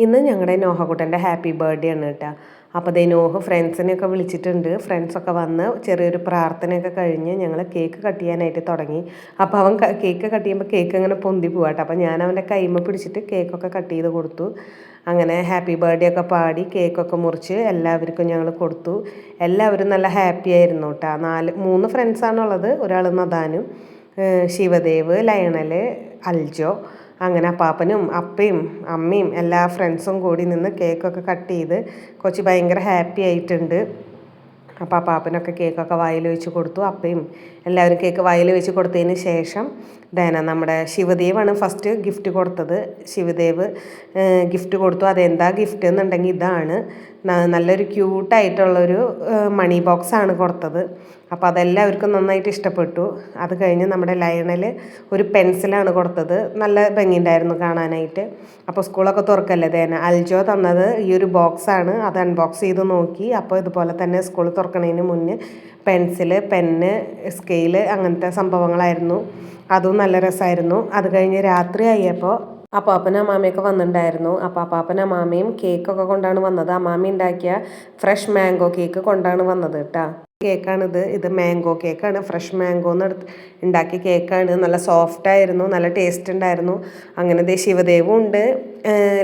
ഇന്ന് ഞങ്ങളുടെ നോഹക്കുട്ടൻ്റെ happy birthday ആണ് കേട്ടോ. അപ്പോൾ ദേ നോഹ് ഫ്രണ്ട്സിനെയൊക്കെ വിളിച്ചിട്ടുണ്ട്. ഫ്രണ്ട്സൊക്കെ വന്ന് ചെറിയൊരു പ്രാർത്ഥനയൊക്കെ കഴിഞ്ഞ് ഞങ്ങൾ കേക്ക് കട്ട് ചെയ്യാനായിട്ട് തുടങ്ങി. അപ്പോൾ അവൻ കേക്ക് കട്ട് ചെയ്യുമ്പോൾ കേക്ക് ഇങ്ങനെ പൊന്തി പോവാട്ടോ. അപ്പോൾ ഞാൻ അവൻ്റെ കൈമ പിടിച്ചിട്ട് കേക്കൊക്കെ കട്ട് ചെയ്ത് കൊടുത്തു. അങ്ങനെ ഹാപ്പി ബർത്ത്ഡേ ഒക്കെ പാടി കേക്കൊക്കെ മുറിച്ച് എല്ലാവർക്കും ഞങ്ങൾ കൊടുത്തു. എല്ലാവരും നല്ല ഹാപ്പി ആയിരുന്നു കേട്ടോ. 3 ഫ്രണ്ട്സാണുള്ളത്. ഒരാൾ നദാനും, ശിവദേവ്, ലയണൽ, അൽജോ, അങ്ങനെ അപ്പാപ്പനും അപ്പയും അമ്മയും എല്ലാ ഫ്രണ്ട്സും കൂടി നിന്ന് കേക്കൊക്കെ കട്ട് ചെയ്ത് കൊച്ച് ഭയങ്കര ഹാപ്പി ആയിട്ടുണ്ട്. അപ്പോൾ അപ്പാപ്പനൊക്കെ കേക്കൊക്കെ വായിൽ വെച്ച് കൊടുത്തു. അപ്പയും എല്ലാവരും കേക്ക് വായിൽ വെച്ച് കൊടുത്തതിന് ശേഷം നമ്മുടെ ശിവദേവാണ് ഫസ്റ്റ് ഗിഫ്റ്റ് കൊടുത്തത്. ശിവദേവ് ഗിഫ്റ്റ് കൊടുത്തു. അതെന്താ ഗിഫ്റ്റ് എന്നുണ്ടെങ്കിൽ ഇതാണ്, നല്ലൊരു ക്യൂട്ടായിട്ടുള്ളൊരു മണി ബോക്സാണ് കൊടുത്തത്. അപ്പോൾ അതെല്ലാവർക്കും നന്നായിട്ട് ഇഷ്ടപ്പെട്ടു. അത് കഴിഞ്ഞ് നമ്മുടെ ലയണൽ ഒരു പെൻസിലാണ് കൊടുത്തത്. നല്ല ഭംഗിയുണ്ടായിരുന്നു കാണാനായിട്ട്. അപ്പോൾ സ്കൂളൊക്കെ തുറക്കല്ലേ, അൽജോ തന്നത് ഈ ഒരു ബോക്സാണ്. അത് അൺബോക്സ് ചെയ്ത് നോക്കി. അപ്പോൾ ഇതുപോലെ തന്നെ സ്കൂൾ തുറക്കണതിന് മുന്നേ പെൻസില്, പെന്ന്, സ്കെയില് അങ്ങനത്തെ സംഭവങ്ങളായിരുന്നു. അതും നല്ല രസമായിരുന്നു. അത് കഴിഞ്ഞ് രാത്രി ആയപ്പോൾ അപ്പാപ്പനും അമ്മാമയൊക്കെ വന്നിട്ടുണ്ടായിരുന്നു. അപ്പോൾ അപ്പാപ്പനും അമ്മാമയും കേക്കൊക്കെ കൊണ്ടാണ് വന്നത്. അമ്മാമ ഉണ്ടാക്കിയ ഫ്രഷ് മാംഗോ കേക്ക് കൊണ്ടാണ് വന്നത് കേട്ടോ. കേക്കാണിത്. ഇത് മാംഗോ കേക്കാണ്. ഫ്രഷ് മാംഗോന്ന് ഉണ്ടാക്കിയ കേക്കാണ്. നല്ല സോഫ്റ്റ് ആയിരുന്നു, നല്ല ടേസ്റ്റ് ഉണ്ടായിരുന്നു. അങ്ങനെ ദേ ശിവദേവും ഉണ്ട്.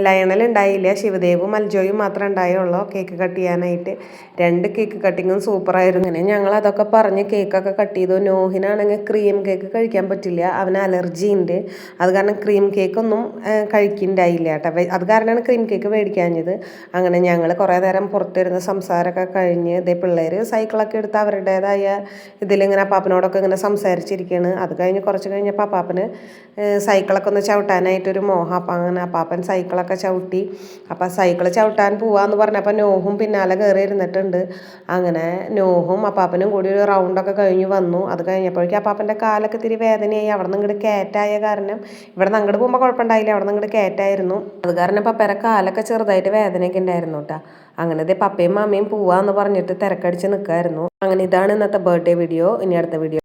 ലയണൽ ഉണ്ടായില്ല. ശിവദേവും അൽജോയും മാത്രമേ ഉണ്ടായുള്ളൂ കേക്ക് കട്ട് ചെയ്യാനായിട്ട്. 2 കേക്ക് കട്ടിങ്ങും സൂപ്പറായിരുന്നു. അങ്ങനെ ഞങ്ങൾ അതൊക്കെ പറഞ്ഞ് കേക്കൊക്കെ കട്ട് ചെയ്തു. നോഹിനാണെങ്കിൽ ക്രീം കേക്ക് കഴിക്കാൻ പറ്റില്ല, അവന് അലർജി ഉണ്ട്. അത് കാരണം ക്രീം കേക്കൊന്നും കഴിക്കുന്നുണ്ടായില്ല കേട്ടോ. അത് കാരണമാണ് ക്രീം കേക്ക് മേടിക്കാഞ്ഞത്. അങ്ങനെ ഞങ്ങൾ കുറേ നേരം പുറത്തിരുന്ന് സംസാരമൊക്കെ കഴിഞ്ഞ് ഇതേ പിള്ളേർ സൈക്കിളൊക്കെ എടുത്ത് അവരുടേതായ ഇതിലിങ്ങനെ അപ്പാപ്പനോടൊക്കെ ഇങ്ങനെ സംസാരിച്ചിരിക്കുകയാണ്. അത് കഴിഞ്ഞ് കുറച്ച് കഴിഞ്ഞപ്പോൾ അപ്പാപ്പന് സൈക്കിളൊക്കെ ഒന്ന് ചവിട്ടാനായിട്ടൊരു മോഹം. അപ്പം അങ്ങനെ അപ്പാപ്പൻ സൈക്കിളൊക്കെ ചവിട്ടി. അപ്പം സൈക്കിൾ ചവിട്ടാൻ പോവാന്ന് പറഞ്ഞപ്പോൾ നോഹും പിന്നാലെ കയറി ഇരുന്നിട്ടുണ്ട്. അങ്ങനെ നോഹും അപ്പാപ്പനും കൂടി ഒരു റൗണ്ടൊക്കെ കഴിഞ്ഞ് വന്നു. അത് കഴിഞ്ഞപ്പോഴേക്കും അപ്പാപ്പൻ്റെ കാലൊക്കെ ഇത്തിരി വേദനയായി. അവിടെ നിന്ന് ഇങ്ങോട്ട് കയറ്റായ കാരണം, ഇവിടെ നിന്ന് അങ്ങോട്ട് പോകുമ്പോൾ കുഴപ്പമുണ്ടായില്ല, അവിടെ നിന്ന് ഇങ്ങോട്ട് കയറ്റായിരുന്നു. അത് കാരണം പപ്പയുടെ കാലൊക്കെ ചെറുതായിട്ട് വേദനയൊക്കെ ഉണ്ടായിരുന്നു കേട്ടോ. അങ്ങനെ ഇതേ പപ്പയും മമ്മയും പോവാന്ന് പറഞ്ഞിട്ട് തിരക്കടിച്ച് നിൽക്കായിരുന്നു. അങ്ങനെ ഇതാണ് ഇന്നത്തെ ബർത്ത്ഡേ വീഡിയോ. ഇനി അടുത്ത വീഡിയോ